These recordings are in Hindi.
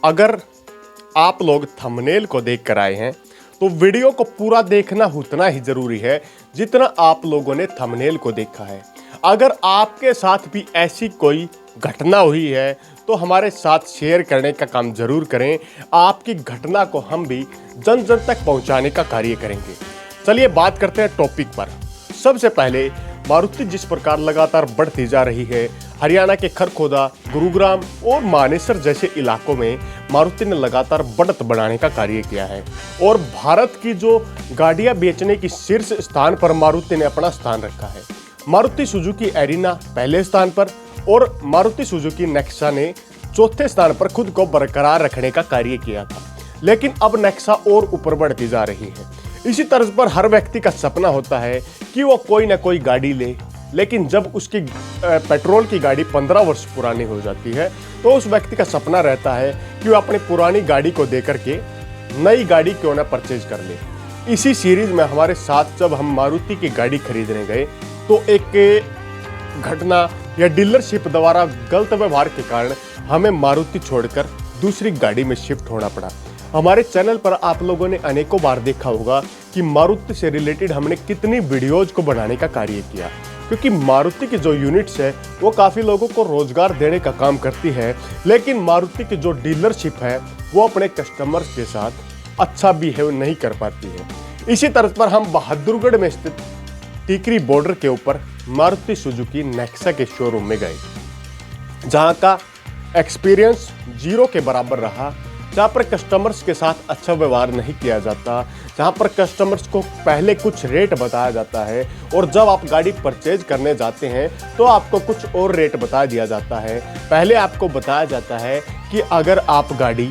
अगर आप लोग थंबनेल को देख कर आए हैं तो वीडियो को पूरा देखना उतना ही जरूरी है जितना आप लोगों ने थंबनेल को देखा है। अगर आपके साथ भी ऐसी कोई घटना हुई है तो हमारे साथ शेयर करने का काम जरूर करें। आपकी घटना को हम भी जन जन तक पहुंचाने का कार्य करेंगे। चलिए बात करते हैं टॉपिक पर। सबसे पहले मारुति जिस प्रकार लगातार बढ़ती जा रही है, हरियाणा के खरखोदा, गुरुग्राम और मानेसर जैसे इलाकों में मारुति ने लगातार बढ़त बढ़ाने का कार्य किया है और भारत की जो गाड़ियां बेचने की शीर्ष स्थान पर मारुति ने अपना स्थान रखा है। मारुति सुजुकी एरिना पहले स्थान पर और मारुति सुजुकी नेक्सा ने चौथे स्थान पर खुद को बरकरार रखने का कार्य किया था, लेकिन अब नेक्सा और ऊपर बढ़ती जा रही है। इसी तर्ज पर हर व्यक्ति का सपना होता है कि वो कोई ना कोई गाड़ी ले, लेकिन जब उसकी पेट्रोल की गाड़ी 15 वर्ष पुरानी हो जाती है तो उस व्यक्ति का सपना रहता है कि वो अपनी पुरानी गाड़ी को देकर के नई गाड़ी क्यों ना परचेज कर ले। इसी सीरीज में हमारे साथ जब हम मारुति की गाड़ी खरीदने गए तो एक घटना या डीलरशिप द्वारा गलत व्यवहार के कारण हमें मारुति छोड़कर दूसरी गाड़ी में शिफ्ट होना पड़ा। हमारे चैनल पर आप लोगों ने अनेकों बार देखा होगा कि मारुति से रिलेटेड हमने कितनी वीडियोज को बनाने का कार्य किया, क्योंकि मारुति की जो यूनिट्स है वो काफ़ी लोगों को रोजगार देने का काम करती है, लेकिन मारुति की जो डीलरशिप है वो अपने कस्टमर्स के साथ अच्छा बिहेव नहीं कर पाती है। इसी तरह पर हम बहादुरगढ़ में स्थित टीकरी बॉर्डर के ऊपर मारुति सुजुकी नेक्सा के शोरूम में गए, जहाँ का एक्सपीरियंस जीरो के बराबर रहा, जहाँ पर कस्टमर्स के साथ अच्छा व्यवहार नहीं किया जाता, जहाँ पर कस्टमर्स को पहले कुछ रेट बताया जाता है और जब आप गाड़ी परचेज करने जाते हैं तो आपको कुछ और रेट बता दिया जाता है। पहले आपको बताया जाता है कि अगर आप गाड़ी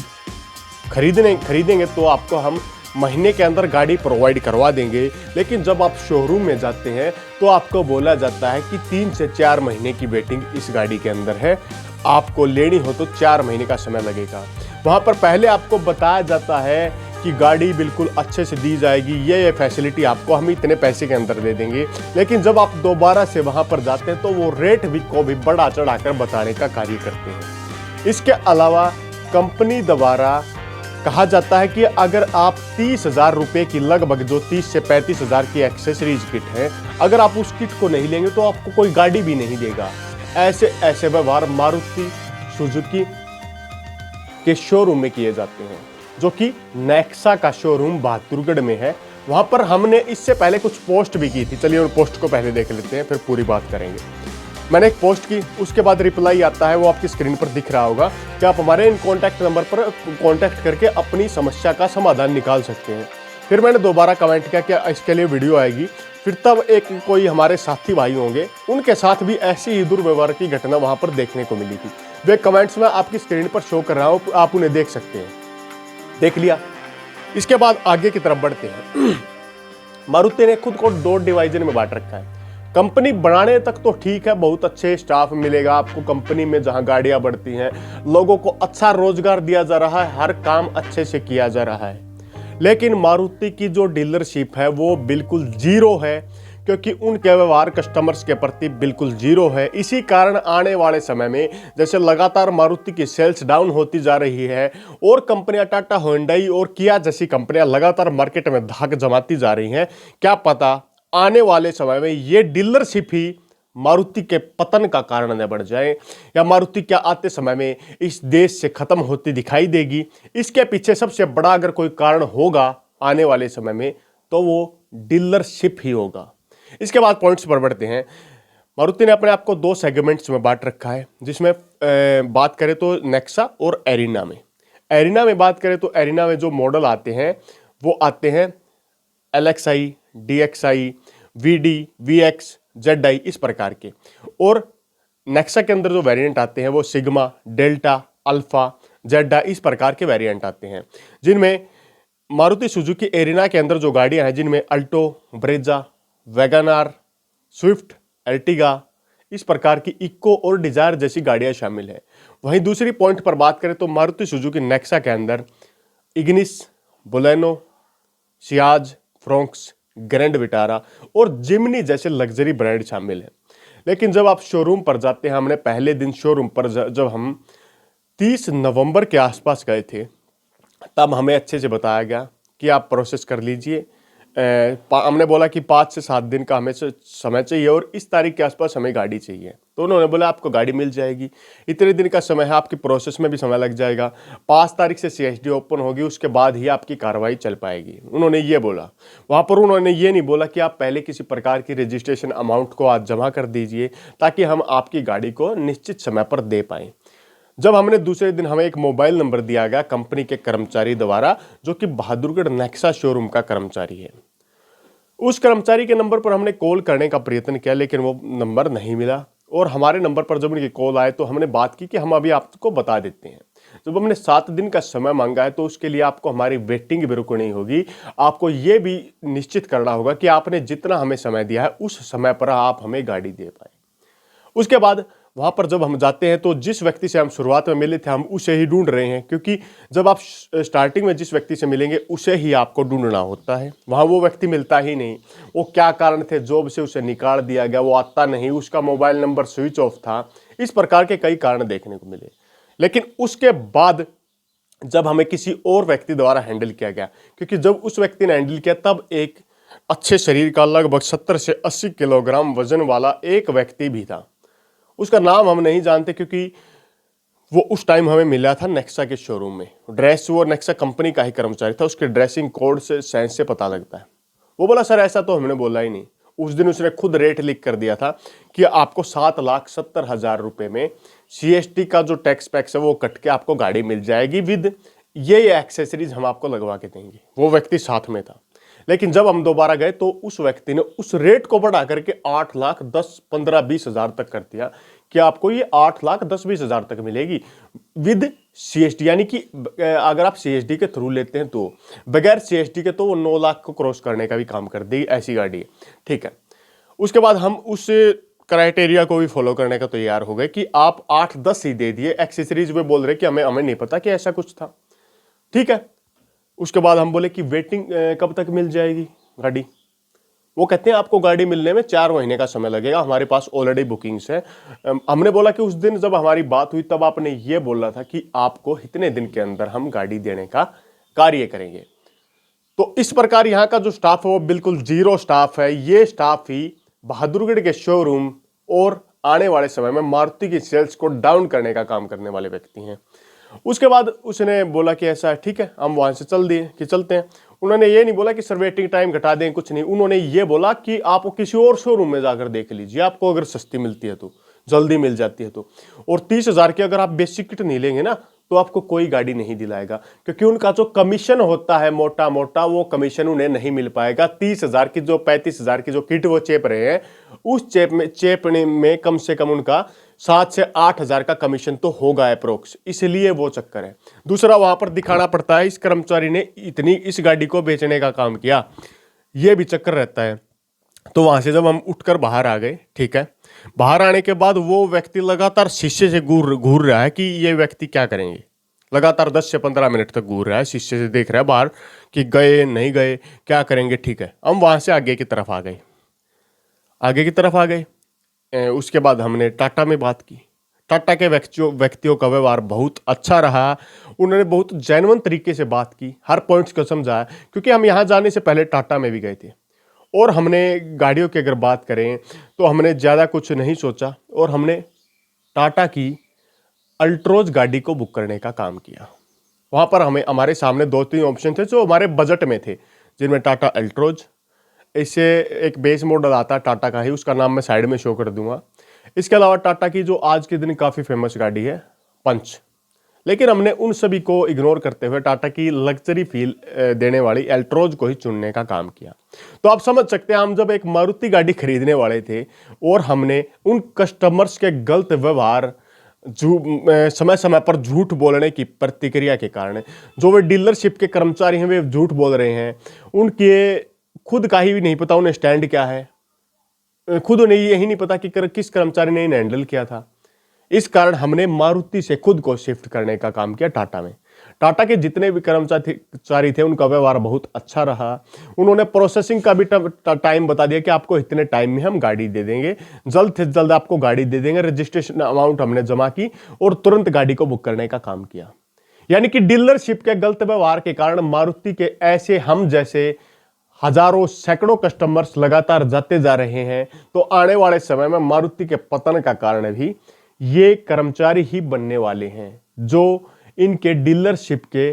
खरीदेंगे तो आपको हम महीने के अंदर गाड़ी प्रोवाइड करवा देंगे, लेकिन जब आप शोरूम में जाते हैं तो आपको बोला जाता है कि 3 से 4 महीने की वेटिंग इस गाड़ी के अंदर है, आपको लेनी हो तो 4 महीने का समय लगेगा। वहाँ पर पहले आपको बताया जाता है कि गाड़ी बिल्कुल अच्छे से दी जाएगी, ये फैसिलिटी आपको हम इतने पैसे के अंदर दे देंगे, लेकिन जब आप दोबारा से वहाँ पर जाते हैं तो वो रेट भी को भी बढ़ा चढ़ाकर बताने का कार्य करते हैं। इसके अलावा कंपनी द्वारा कहा जाता है कि अगर आप 30,000 रुपये की लगभग जो 30 से 35,000 की एक्सेसरीज किट है, अगर आप उस किट को नहीं लेंगे तो आपको कोई गाड़ी भी नहीं देगा। ऐसे व्यवहार मारुति सुजुकी के शोरूम में किए जाते हैं, जो कि नेक्सा का शोरूम बहादुरगढ़ में है। वहां पर हमने इससे पहले कुछ पोस्ट भी की थी। चलिए उन पोस्ट को पहले देख लेते हैं, फिर पूरी बात करेंगे। मैंने एक पोस्ट की, उसके बाद रिप्लाई आता है, वो आपकी स्क्रीन पर दिख रहा होगा कि आप हमारे इन कॉन्टैक्ट नंबर पर कॉन्टैक्ट करके अपनी समस्या का समाधान निकाल सकते हैं। फिर मैंने दोबारा कमेंट किया कि इसके लिए वीडियो आएगी, फिर तब एक कोई हमारे साथी भाई होंगे, उनके साथ भी ऐसी ही दुर्व्यवहार की घटना वहां पर देखने को मिली थी। वे कमेंट्स में आपकी स्क्रीन पर शो कर रहा हूं, आप उन्हें देख सकते हैं। देख लिया। इसके बाद आगे की तरफ बढ़ते हैं। मारुति ने खुद को 2 डिवीजन में बांट रखा है। कंपनी बनाने तक तो ठीक है, बहुत अच्छे स्टाफ मिलेगा आपको कंपनी में, जहां गाड़ियां बढ़ती हैं, लोगों को अच्छा रोजगार दिया जा रहा है, हर काम अच्छे से किया जा रहा है, लेकिन मारुति की जो डीलरशिप है वो बिल्कुल जीरो है, क्योंकि उनके व्यवहार कस्टमर्स के प्रति बिल्कुल जीरो है। इसी कारण आने वाले समय में जैसे लगातार मारुति की सेल्स डाउन होती जा रही है और कंपनियां टाटा, होंडई और किया जैसी कंपनियां लगातार मार्केट में धाक जमाती जा रही हैं, क्या पता आने वाले समय में ये डीलरशिप ही मारुति के पतन का कारण न बढ़ जाए, या मारुति क्या आते समय में इस देश से खत्म होती दिखाई देगी। इसके पीछे सबसे बड़ा अगर कोई कारण होगा आने वाले समय में तो वो डीलरशिप ही होगा। इसके बाद पॉइंट्स पर बढ़ते हैं। मारुति ने अपने आप को 2 सेगमेंट्स में बांट रखा है, जिसमें बात करें तो नेक्सा और एरिना में बात करें तो एरिना में जो मॉडल आते हैं वो आते हैं LXi, DXi, VD, VX, ZI, इस प्रकार के, और नेक्सा के अंदर जो वेरिएंट आते हैं वो सिग्मा, डेल्टा, अल्फा, जेडा, इस प्रकार के वेरिएंट आते हैं, जिनमें मारुति सुजुकी एरिना के अंदर जो गाड़ियां हैं जिनमें Alto, Brezza, WagonR, Swift, Ertiga, इस प्रकार की इक्को और डिजायर जैसी गाड़ियां शामिल है। वहीं दूसरी पॉइंट पर बात करें तो मारुति सुजुकी नेक्सा के अंदर Ignis, Baleno, Ciaz, Fronx, grand Vitara और जिमनी जैसे लग्जरी ब्रांड शामिल है। लेकिन जब आप शोरूम पर जाते हैं, हमने पहले दिन शोरूम पर जब हम 30 नवंबर के आसपास गए थे, तब हमें अच्छे से बताया गया कि आप प्रोसेस कर लीजिए। हमने बोला कि 5 से 7 दिन का हमें समय चाहिए और इस तारीख के आसपास हमें गाड़ी चाहिए। तो उन्होंने बोला आपको गाड़ी मिल जाएगी, इतने दिन का समय है, आपकी प्रोसेस में भी समय लग जाएगा, 5 तारीख से सीएसडी ओपन होगी, उसके बाद ही आपकी कार्रवाई चल पाएगी। उन्होंने ये बोला। वहाँ पर उन्होंने ये नहीं बोला कि आप पहले किसी प्रकार की रजिस्ट्रेशन अमाउंट को आज जमा कर दीजिए ताकि हम आपकी गाड़ी को निश्चित समय पर दे पाएँ। जब हमने दूसरे दिन, हमें एक मोबाइल नंबर दिया गया कंपनी के कर्मचारी द्वारा, जो कि बहादुरगढ़ नेक्सा शोरूम का कर्मचारी है। उस कर्मचारी के नंबर पर हमने कॉल करने का प्रयत्न किया, लेकिन वो नंबर नहीं मिला। और हमारे नंबर पर जब उनकी कॉल आए तो हमने बात की कि हम अभी आपको बता देते हैं। जब हमने 7 दिन का समय मांगा है तो उसके लिए आपको हमारी वेटिंग भी रुकनी होगी। आपको ये भी निश्चित करना होगा कि आपने जितना हमें समय दिया है उस समय पर आप हमें गाड़ी दे पाए। उसके बाद वहाँ पर जब हम जाते हैं तो जिस व्यक्ति से हम शुरुआत में मिले थे हम उसे ही ढूंढ रहे हैं, क्योंकि जब आप स्टार्टिंग में जिस व्यक्ति से मिलेंगे उसे ही आपको ढूंढना होता है। वहाँ वो व्यक्ति मिलता ही नहीं। वो क्या कारण थे, जॉब से उसे निकाल दिया गया, वो आता नहीं, उसका मोबाइल नंबर स्विच ऑफ था, इस प्रकार के कई कारण देखने को मिले। लेकिन उसके बाद जब हमें किसी और व्यक्ति द्वारा हैंडल किया गया, क्योंकि जब उस व्यक्ति ने हैंडल किया तब एक अच्छे शरीर का लगभग 70 से 80 किलोग्राम वजन वाला एक व्यक्ति भी था। उसका नाम हम नहीं जानते क्योंकि वो उस टाइम हमें मिला था नेक्सा के शोरूम में। ड्रेस वो नेक्सा कंपनी का ही कर्मचारी था, उसके ड्रेसिंग कोड से, सेंस से पता लगता है। वो बोला सर ऐसा तो हमने बोला ही नहीं। उस दिन उसने खुद रेट लिख कर दिया था कि आपको 7,70,000 रुपये में सीएसटी का जो टैक्स पैक्स है वो कट के आपको गाड़ी मिल जाएगी, विद ये एक्सेसरीज हम आपको लगवा के देंगे। वो व्यक्ति साथ में था। लेकिन जब हम दोबारा गए तो उस व्यक्ति ने उस रेट को बढ़ा करके 8,10,15,20,000 तक कर दिया कि आपको ये 8,10,20,000 तक मिलेगी विद सीएसडी। यानी कि अगर आप सीएसडी के थ्रू लेते हैं तो, बगैर सीएसडी के तो वो 9 लाख को क्रॉस करने का भी काम कर देगी, ऐसी गाड़ी है। ठीक है। उसके बाद हम उस क्राइटेरिया को भी फॉलो करने का तैयार हो गए कि आप 8-10 ही दे दिए, एक्सेसरीज में बोल रहे कि हमें नहीं पता कि ऐसा कुछ था। ठीक है। उसके बाद हम बोले कि वेटिंग कब तक मिल जाएगी गाड़ी। वो कहते हैं आपको गाड़ी मिलने में 4 महीने का समय लगेगा, हमारे पास ऑलरेडी बुकिंग्स है। हमने बोला कि उस दिन जब हमारी बात हुई तब आपने ये बोला था कि आपको इतने दिन के अंदर हम गाड़ी देने का कार्य करेंगे। तो इस प्रकार यहाँ का जो स्टाफ है वो बिल्कुल जीरो स्टाफ है। ये स्टाफ ही बहादुरगढ़ के शोरूम और आने वाले समय में मारुति की सेल्स को डाउन करने का काम करने वाले व्यक्ति हैं। उसके बाद उसने बोला कि ऐसा है, ठीक है, हम वहां से चलते हैं। उन्होंने ये नहीं बोला कि सर वेटिंग टाइम घटा दें, कुछ नहीं। उन्होंने ये बोला कि आप किसी और शोरूम में जाकर देख लीजिए, आपको अगर सस्ती मिलती है तो, जल्दी मिल जाती है तो। और 30,000 की अगर आप बेसिक किट नहीं लेंगे ना तो आपको कोई गाड़ी नहीं दिलाएगा, क्योंकि उनका जो कमीशन होता है मोटा मोटा, वो कमीशन उन्हें नहीं मिल पाएगा। 30,000 की जो 35,000 की जो किट वो चेप रहे हैं, उस चेपने में कम से कम उनका 7 से 8,000 का कमीशन तो होगा अप्रोक्स, इसलिए वो चक्कर है। दूसरा वहां पर दिखाना पड़ता है इस कर्मचारी ने इतनी इस गाड़ी को बेचने का काम किया, ये भी चक्कर रहता है। तो वहां से जब हम उठकर बाहर आ गए, ठीक है, बाहर आने के बाद वो व्यक्ति लगातार शीशे से घूर रहा है कि ये व्यक्ति क्या करेंगे। लगातार 10 से 15 मिनट तक घूर रहा है, शीशे से देख रहा है बाहर कि गए नहीं गए, क्या करेंगे। ठीक है, हम वहां से आगे की तरफ आ गए। उसके बाद हमने टाटा में बात की। टाटा के व्यक्तियों का व्यवहार बहुत अच्छा रहा। उन्होंने बहुत जेन्युइन तरीके से बात की, हर पॉइंट्स को समझाया, क्योंकि हम यहाँ जाने से पहले टाटा में भी गए थे। और हमने गाड़ियों की अगर बात करें तो हमने ज़्यादा कुछ नहीं सोचा और हमने टाटा की अल्ट्रोज गाड़ी को बुक करने का काम किया। वहाँ पर हमारे सामने 2-3 ऑप्शन थे जो हमारे बजट में थे, जिनमें टाटा अल्ट्रोज, इससे एक बेस मॉडल आता है टाटा का ही, उसका नाम मैं साइड में शो कर दूंगा। इसके अलावा टाटा की जो आज के दिन काफ़ी फेमस गाड़ी है पंच। लेकिन हमने उन सभी को इग्नोर करते हुए टाटा की लग्जरी फील देने वाली अल्ट्रोज को ही चुनने का काम किया। तो आप समझ सकते हैं, हम जब एक मारुति गाड़ी खरीदने वाले थे और हमने उन कस्टमर्स के गलत व्यवहार, समय समय पर झूठ बोलने की प्रतिक्रिया के कारण, जो वे डीलरशिप के कर्मचारी हैं वे झूठ बोल रहे हैं, उनके खुद का ही नहीं पता उन्हें स्टैंड क्या है, खुद उन्हें यही नहीं पता कि किस कर्मचारी ने इन्हें हैंडल किया था। इस कारण हमने मारुति से खुद को शिफ्ट करने का काम किया टाटा में। टाटा के जितने भी कर्मचारी थे उनका व्यवहार बहुत अच्छा रहा। उन्होंने प्रोसेसिंग का भी टाइम बता दिया कि आपको इतने टाइम में हम गाड़ी दे देंगे, जल्द से जल्द आपको गाड़ी दे देंगे। रजिस्ट्रेशन अमाउंट हमने जमा की और तुरंत गाड़ी को बुक करने का काम किया। यानी कि डीलरशिप के गलत व्यवहार के कारण मारुति के ऐसे हम जैसे हजारों सैकड़ों कस्टमर्स लगातार जाते जा रहे हैं। तो आने वाले समय में मारुति के पतन का कारण भी ये कर्मचारी ही बनने वाले हैं, जो इनके डीलरशिप के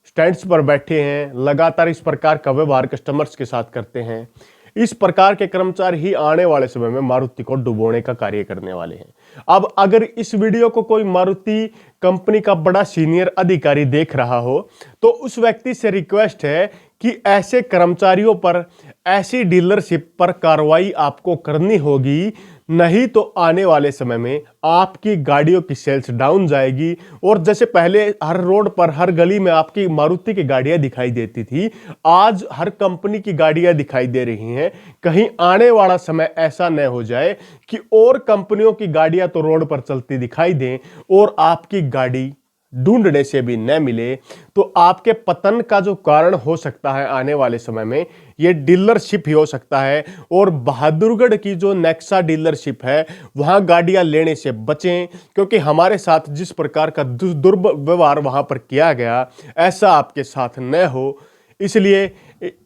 स्टैंड्स पर बैठे हैं, लगातार इस प्रकार का व्यवहार कस्टमर्स के साथ करते हैं। इस प्रकार के कर्मचारी ही आने वाले समय में मारुति को डुबोने का कार्य करने वाले हैं। अब अगर इस वीडियो को कोई मारुति कंपनी का बड़ा सीनियर अधिकारी देख रहा हो तो उस व्यक्ति से रिक्वेस्ट है कि ऐसे कर्मचारियों पर, ऐसी डीलरशिप पर कार्रवाई आपको करनी होगी, नहीं तो आने वाले समय में आपकी गाड़ियों की सेल्स डाउन जाएगी। और जैसे पहले हर रोड पर, हर गली में आपकी मारुति की गाड़ियां दिखाई देती थी, आज हर कंपनी की गाड़ियां दिखाई दे रही हैं। कहीं आने वाला समय ऐसा न हो जाए कि और कंपनियों की गाड़ियां तो रोड पर चलती दिखाई दें और आपकी गाड़ी ढूंढने से भी न मिले। तो आपके पतन का जो कारण हो सकता है आने वाले समय में, यह डीलरशिप ही हो सकता है। और बहादुरगढ़ की जो नेक्सा डीलरशिप है वहां गाड़ियां लेने से बचें, क्योंकि हमारे साथ जिस प्रकार का दुर्व्यवहार वहां पर किया गया, ऐसा आपके साथ न हो। इसलिए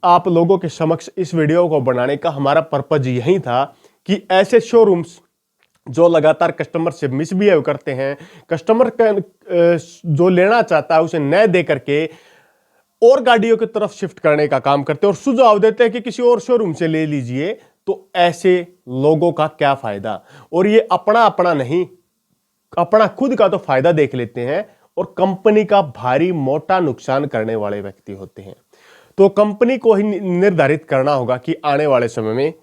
आप लोगों के समक्ष इस वीडियो को बनाने का हमारा पर्पज यही था कि ऐसे शोरूम्स जो लगातार कस्टमर से मिसबिहेव करते हैं, कस्टमर का जो लेना चाहता है उसे न दे करके और गाड़ियों की तरफ शिफ्ट करने का काम करते हैं और सुझाव देते हैं कि किसी और शोरूम से ले लीजिए, तो ऐसे लोगों का क्या फायदा। और ये अपना अपना नहीं, अपना खुद का तो फायदा देख लेते हैं और कंपनी का भारी मोटा नुकसान करने वाले व्यक्ति होते हैं। तो कंपनी को ही निर्धारित करना होगा कि आने वाले समय में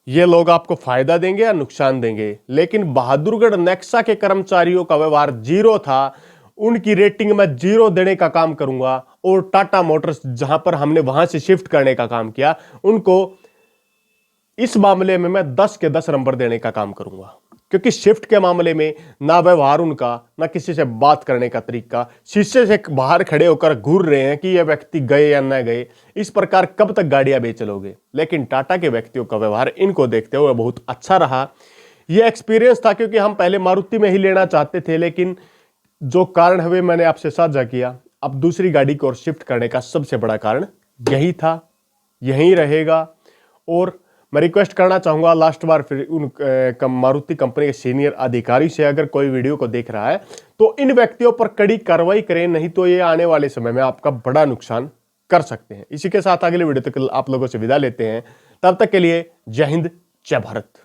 ये लोग आपको फायदा देंगे या नुकसान देंगे। लेकिन बहादुरगढ़ नेक्सा के कर्मचारियों का व्यवहार जीरो था, उनकी रेटिंग में 0 देने का काम करूंगा। और टाटा मोटर्स जहां पर हमने वहां से शिफ्ट करने का काम किया, उनको इस मामले में मैं 10 के 10 नंबर देने का काम करूंगा। क्योंकि शिफ्ट के मामले में ना व्यवहार उनका, ना किसी से बात करने का तरीका, शीशे से बाहर खड़े होकर घूर रहे हैं कि ये व्यक्ति गए या न गए। इस प्रकार कब तक गाड़ियां बेच लोगे। लेकिन टाटा के व्यक्तियों का व्यवहार इनको देखते हुए बहुत अच्छा रहा। यह एक्सपीरियंस था, क्योंकि हम पहले मारुति में ही लेना चाहते थे, लेकिन जो कारण हुए मैंने आपसे साझा किया। अब दूसरी गाड़ी को और शिफ्ट करने का सबसे बड़ा कारण यही था, यही रहेगा। और मैं रिक्वेस्ट करना चाहूंगा लास्ट बार फिर उन मारुति कंपनी के सीनियर अधिकारी से, अगर कोई वीडियो को देख रहा है तो इन व्यक्तियों पर कड़ी कार्रवाई करें, नहीं तो ये आने वाले समय में आपका बड़ा नुकसान कर सकते हैं। इसी के साथ अगले वीडियो तक आप लोगों से विदा लेते हैं। तब तक के लिए जय हिंद, जय भारत।